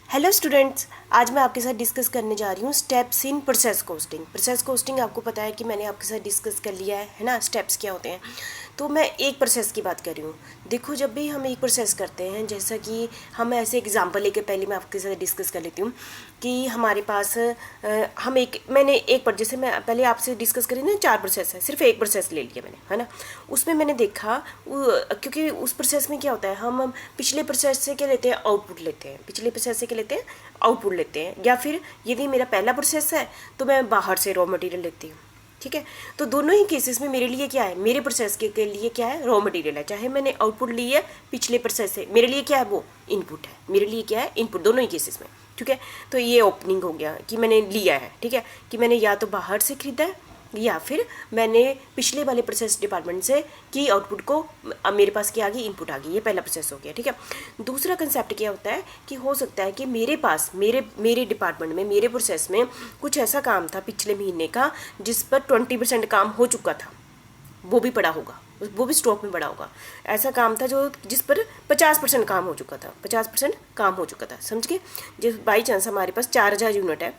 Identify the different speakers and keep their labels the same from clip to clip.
Speaker 1: Hello students, आज मैं आपके साथ डिस्कस करने जा रही हूँ steps in process costing. Process costing आपको पता है कि मैंने आपके साथ डिस्कस कर लिया है ना, स्टेप्स क्या होते हैं। तो मैं एक प्रोसेस की बात कर रही हूँ। देखो, जब भी हम एक प्रोसेस करते हैं, जैसा कि हम ऐसे एग्जांपल लेके पहले मैं आपके साथ डिस्कस कर लेती हूँ कि हमारे पास मैंने एक पर जैसे मैं पहले आपसे डिस्कस करी ना, 4 प्रोसेस है, सिर्फ एक प्रोसेस ले लिया मैंने, है ना। उसमें मैंने देखा क्योंकि उस प्रोसेस में क्या होता है, हम पिछले प्रोसेस से क्या लेते हैं, आउटपुट लेते हैं। पिछले प्रोसेस से क्या लेते हैं, आउटपुट लेते हैं। या फिर यदि मेरा पहला प्रोसेस है तो मैं बाहर से रॉ मटेरियल लेती हूँ, ठीक है। तो दोनों ही केसेस में मेरे लिए क्या है, मेरे प्रोसेस के लिए क्या है, रॉ मटेरियल है। चाहे मैंने आउटपुट ली है पिछले प्रोसेस से, मेरे लिए क्या है, वो इनपुट है। मेरे लिए क्या है, इनपुट, दोनों ही केसेस में, ठीक है। तो ये ओपनिंग हो गया कि मैंने लिया है, ठीक है, कि मैंने या तो बाहर से खरीदा है या फिर मैंने पिछले वाले प्रोसेस डिपार्टमेंट से की आउटपुट को, अब मेरे पास क्या आ गई, इनपुट आ गई। ये पहला प्रोसेस हो गया, ठीक है। दूसरा कंसेप्ट क्या होता है कि हो सकता है कि मेरे पास मेरे डिपार्टमेंट में, मेरे प्रोसेस में कुछ ऐसा काम था पिछले महीने का जिस पर 20% काम हो चुका था, वो भी पड़ा होगा, वो भी स्टॉक में पड़ा होगा। ऐसा काम था जो जिस पर 50% काम हो चुका था, 50% काम हो चुका था, समझ के। जिस बाई चांस हमारे पास 4000 यूनिट है,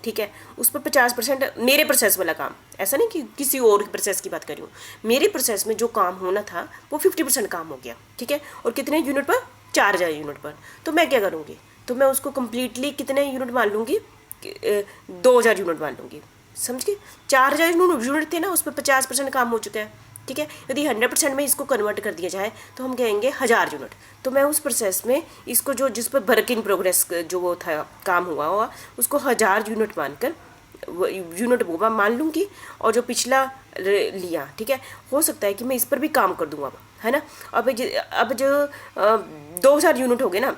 Speaker 1: ठीक है, उस पर 50% मेरे प्रोसेस वाला काम, ऐसा नहीं कि किसी और प्रोसेस की बात कर रही हूँ, मेरे प्रोसेस में जो काम होना था वो 50% काम हो गया, ठीक है। और कितने यूनिट पर, 4000 यूनिट पर। तो मैं क्या करूँगी, तो मैं उसको कम्प्लीटली कितने यूनिट मान लूँगी, 2000 यूनिट मान लूँगी, समझ के। 4000 यूनिट थे ना, उस पर 50% काम हो चुका है, ठीक है। यदि 100% में इसको कन्वर्ट कर दिया जाए तो हम कहेंगे 1000 यूनिट। तो मैं उस प्रोसेस में इसको जो जिस पर वर्क इन प्रोग्रेस जो वो था, काम हुआ हुआ, उसको 1000 यूनिट मानकर यूनिट वो मान लूँगी। और जो पिछला लिया, ठीक है, हो सकता है कि मैं इस पर भी काम कर दूँगा, है ना। अब जो 2000 यूनिट हो गए ना,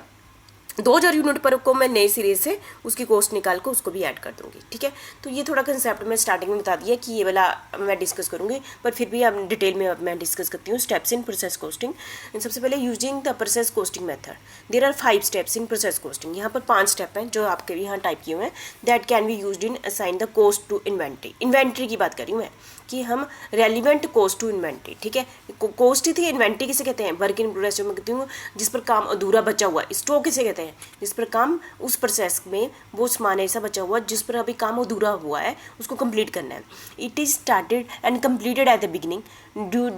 Speaker 1: 2000 यूनिट पर को मैं नए सिरे से उसकी कॉस्ट निकाल कर उसको भी ऐड कर दूंगी, ठीक है। तो ये थोड़ा कंसेप्ट मैं स्टार्टिंग में बता दिया कि ये वाला मैं डिस्कस करूंगी, पर फिर भी अब डिटेल में अब मैं डिस्कस करती हूँ स्टेप्स इन प्रोसेस कोस्टिंग। सबसे पहले using the process costing method, there are 5 steps in process costing. यहाँ पर 5 स्टेप हैं जो आपके यहाँ टाइप किए हुए हैं। That can be used in assign the cost to inventory. Inventory की बात कर रही हूँ मैं कि हम रेलिवेंट कोस्ट टू इन्वेंट्री, ठीक है। कोस्ट ही थी, इन्वेंट्री किसे कहते हैं, वर्क इन प्रोग्रेस में कहती हूँ जिस पर काम अधूरा बचा हुआ। स्टॉक किसे कहते हैं, जिस पर काम उस प्रोसेस में वो सामान ऐसा बचा हुआ जिस पर अभी काम अधूरा हुआ है, उसको कंप्लीट करना है। It is started and completed at the beginning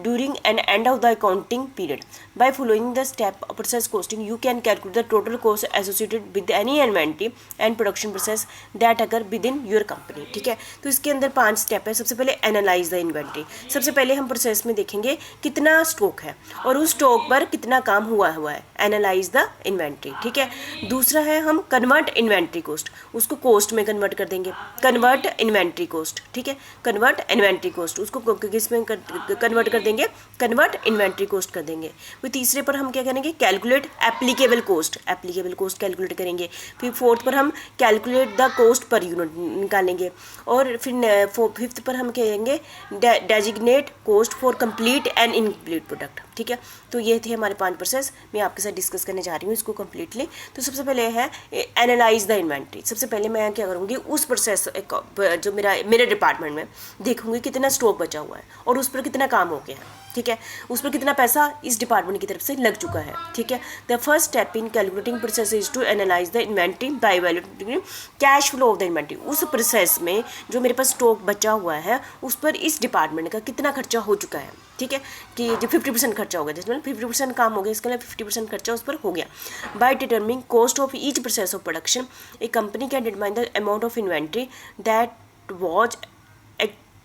Speaker 1: during and end of the accounting period. By following the step of process costing, you can calculate the total cost associated with any inventory and production process that occur within your company, ठीक है। तो इसके अंदर 5 step है। सबसे पहले analyse the inventory. सबसे पहले हम प्रोसेस में देखेंगे कितना स्टॉक है और उस स्टॉक पर कितना काम हुआ है, एनालाइज द इन्वेंट्री, ठीक है। दूसरा है हम कन्वर्ट इन्वेंट्री कोस्ट, उसको कोस्ट में कन्वर्ट कर देंगे, कन्वर्ट इन्वेंट्री कोस्ट, ठीक है। कन्वर्ट इन्वेंट्री कोस्ट, उसको किस में कन्वर्ट कर देंगे, कन्वर्ट इन्वेंट्री कोस्ट कर देंगे। फिर तीसरे पर हम क्या करेंगे, calculate applicable cost, applicable cost calculate करेंगे। फिर फोर्थ पर हम calculate the cost per unit निकालेंगे। और फिर फिफ्थ पर हम कहेंगे designate cost for complete and incomplete product, ठीक है। तो ये थे हमारे 5 प्रोसेस, मैं आपके साथ डिस्कस करने जा रही हूँ इसको कम्प्लीटली। तो सबसे पहले है एनालाइज द इन्वेंट्री। सबसे पहले मैं क्या करूँगी, उस प्रोसेस जो मेरे डिपार्टमेंट में देखूँगी कितना स्टॉक बचा हुआ है और उस पर कितना काम हो गया है, ठीक है। उस पर कितना पैसा इस डिपार्टमेंट की तरफ से लग चुका है, ठीक है। The first step in calculating process is to analyse the inventory by evaluating cash flow of the inventory. उस प्रोसेस में जो मेरे पास स्टॉक बचा हुआ है उस पर इस डिपार्टमेंट का कितना खर्चा हो चुका है, ठीक है। कि जो 50% खर्चा हो गया, जिसमें 50% काम हो गया, इसके लिए 50% खर्चा उस पर हो गया। By determining cost of each process of production, a company can determine the amount of inventory that was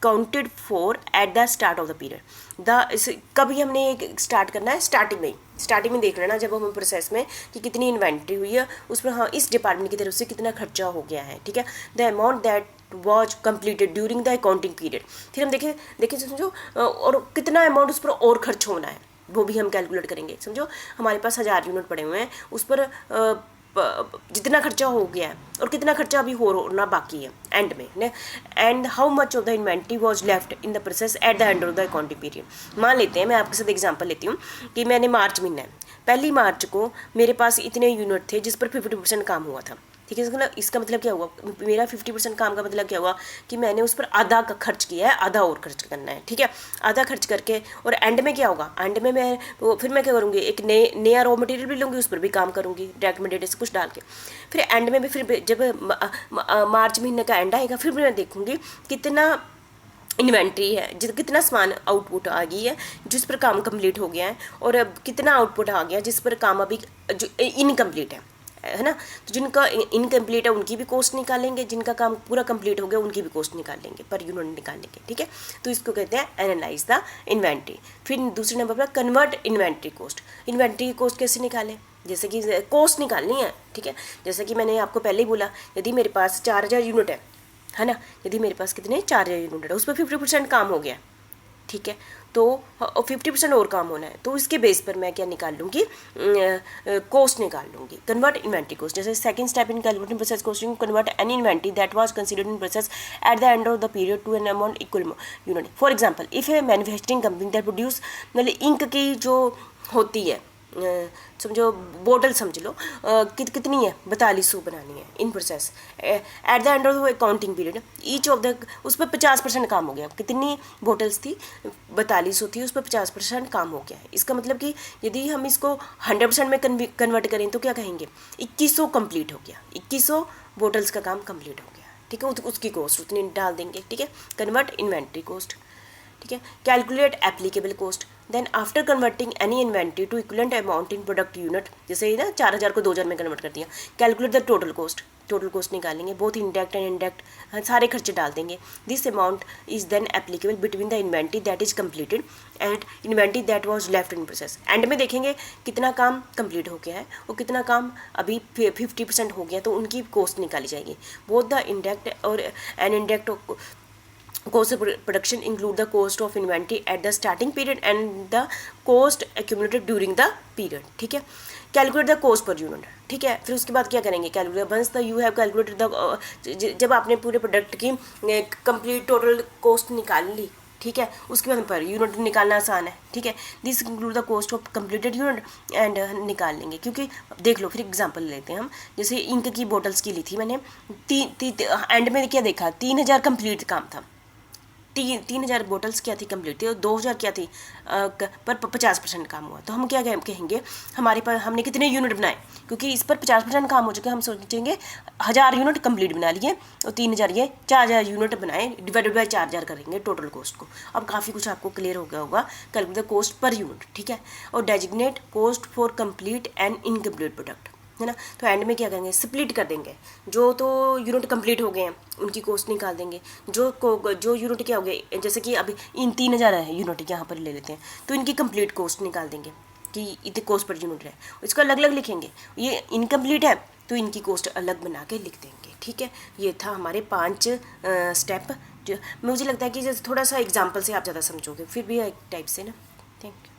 Speaker 1: counted for at the start of the period. कभी हमने स्टार्ट करना है, स्टार्टिंग में देख लेना जब हम प्रोसेस में कि कितनी इन्वेंट्री हुई है, उस पर हाँ इस डिपार्टमेंट की तरफ से कितना खर्चा हो गया है, ठीक है। The amount that was completed during the accounting period. फिर हम देखें समझो, और कितना अमाउंट उस पर और खर्च होना है वो भी हम कैलकुलेट करेंगे। समझो हमारे पास 1000 यूनिट पड़े हुए हैं, उस पर जितना खर्चा हो गया है और कितना खर्चा अभी होना बाकी है, एंड में ना, and how much of the inventory was left in the process at the end of the accounting period. मान लेते हैं, मैं आपके साथ एग्जांपल लेती हूँ कि मैंने मार्च महीना है, 1 मार्च को मेरे पास इतने यूनिट थे जिस पर 50% काम हुआ था, ठीक है। इसका मतलब क्या हुआ, मेरा 50% काम का मतलब क्या हुआ कि मैंने उस पर आधा का खर्च किया है, आधा और खर्च करना है, ठीक है। आधा खर्च करके और एंड में क्या होगा, एंड में मैं फिर मैं क्या करूँगी, एक नया रॉ मटेरियल भी लूँगी, उस पर भी काम करूँगी डायरेक्ट मटेरियल से कुछ डाल के। फिर एंड में भी फिर जब मार्च महीने का एंड आएगा, फिर मैं देखूँगी कितना इन्वेंट्री है, कितना सामान आउटपुट आ गई है जिस पर काम कंप्लीट हो गया है, और अब कितना आउटपुट आ गया जिस पर काम अभी जो इनकम्प्लीट है ना। तो जिनका इनकम्प्लीट है उनकी भी कॉस्ट निकालेंगे, जिनका काम पूरा कंप्लीट हो गया उनकी भी कॉस्ट निकालेंगे, पर यूनिट निकालेंगे, ठीक है। तो इसको कहते हैं एनालाइज द इन्वेंट्री। फिर दूसरे नंबर पर कन्वर्ट इन्वेंट्री कॉस्ट। इन्वेंट्री की कॉस्ट कैसे निकालें, जैसे कि कॉस्ट निकालनी है, ठीक है। जैसे कि मैंने आपको पहले ही बोला, यदि मेरे पास 4000 यूनिट है ना, यदि मेरे पास कितने 4000 यूनिट है, उस पर 50% काम हो गया, ठीक है। तो 50% और काम होना है, तो इसके बेस पर मैं क्या निकाल लूँगी, कॉस्ट निकाल लूँगी, कन्वर्ट इन्वेंट्री कॉस्ट। जैसे second step in calculating process costing, convert any inventory that was considered in process at the end of the period to an amount equal unit. For example, if a manufacturing company that produce, मतलब ink की जो होती है, समझो बोतल समझ लो, कितनी है, 4200 बनानी है इन process at the end of the accounting period, each of the, उस पर 50% काम हो गया। कितनी बोटल्स थी, 4200 थी, उस पर 50% काम हो गया है। इसका मतलब कि यदि हम इसको 100% में कन्वर्ट करें तो क्या कहेंगे, 2100 कंप्लीट हो गया, 2100 बोटल्स का काम कंप्लीट हो गया, ठीक है। उसकी कॉस्ट उतनी डाल देंगे, ठीक है। कन्वर्ट इन्वेंट्री कॉस्ट, ठीक है। Calculate applicable cost, then after converting any inventory to equivalent amount in product unit, जैसे ना 4000 को 2000 में कन्वर्ट कर दिया, calculate the total cost, total cost निकालेंगे, बोथ इंडायरेक्ट एंड इंडायरेक्ट सारे खर्चे डाल देंगे। This amount is then applicable between the inventory that is completed and inventory that was left in process. End में देखेंगे कितना काम कंप्लीट हो गया है और कितना काम अभी 50% हो गया, तो उनकी कॉस्ट निकाली जाएगी। बोथ द इंडायरेक्ट और an indirect cost of production include the cost of inventory at the starting period and the cost accumulated during the period, ठीक है। Calculate the cost per unit, ठीक है। फिर उसके बाद क्या करेंगे, calculate once the you have calculated the, जब आपने पूरे प्रोडक्ट की कंप्लीट टोटल कॉस्ट निकाल ली, ठीक है, उसके बाद पर यूनिट निकालना आसान है, ठीक है। This include the cost of completed unit and निकाल लेंगे, क्योंकि देख लो, फिर एग्जांपल लेते हैं हम। जैसे इंक की बोटल्स की ली थी मैंने, एंड में क्या देखा, 3000 कंप्लीट काम था, 3000 बोटल्स क्या थी कंप्लीट थी, और 2000 क्या थी पर 50% काम हुआ। तो हम क्या कहेंगे, हमारे पास हमने कितने यूनिट बनाए, क्योंकि इस पर 50% काम हो चुका, हम सोचेंगे 1000 यूनिट कंप्लीट बना लिए और 3000 ये 4000 यूनिट बनाए, डिवाइडेड बाय 4000 करेंगे टोटल कॉस्ट को। अब काफ़ी कुछ आपको क्लियर हो गया होगा। Calculate the cost per unit, ठीक है। और designate cost for complete and incomplete product, है ना। तो एंड में क्या करेंगे, स्प्लिट कर देंगे, जो तो यूनिट कंप्लीट हो गए हैं उनकी कॉस्ट निकाल देंगे, जो यूनिट क्या हो गए, जैसे कि अभी इन 3000 है यूनिट यहाँ पर ले लेते हैं, तो इनकी कंप्लीट कॉस्ट निकाल देंगे कि इतनी कॉस्ट पर यूनिट है, इसको अलग अलग लिखेंगे। ये इनकम्प्लीट है तो इनकी कॉस्ट अलग बना के लिख देंगे, ठीक है। ये था हमारे 5 स्टेप, जो मुझे लगता है कि थोड़ा सा एग्जाम्पल से आप ज़्यादा समझोगे, फिर भी एक टाइप से ना। Thank you.